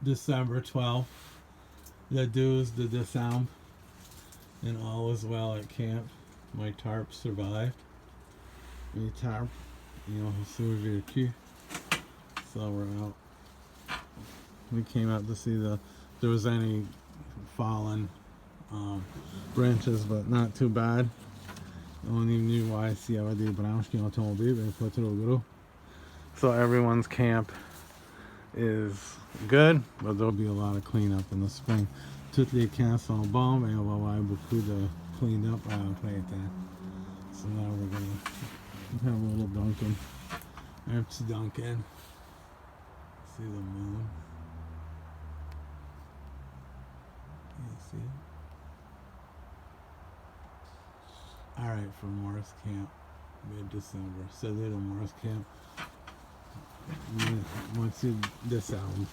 December 12th. The dues, the disarm, and all is well at camp. My tarp survived. My tarp, survéki. So we're out. We came out to see if there was any fallen branches, but not too bad. Oni YC avadi branšky automobily group. So everyone's camp is good, but there'll be a lot of cleanup in the spring. Toutes les camps sont bons, et on va avoir beaucoup de cleanup à printemps. So now we're gonna have a little Dunkin'. Un petit Dunkin'. See the moon. Can you see it? Alright, for Mooers camp, mid-December. So they're the Mooers camp. Once you this album.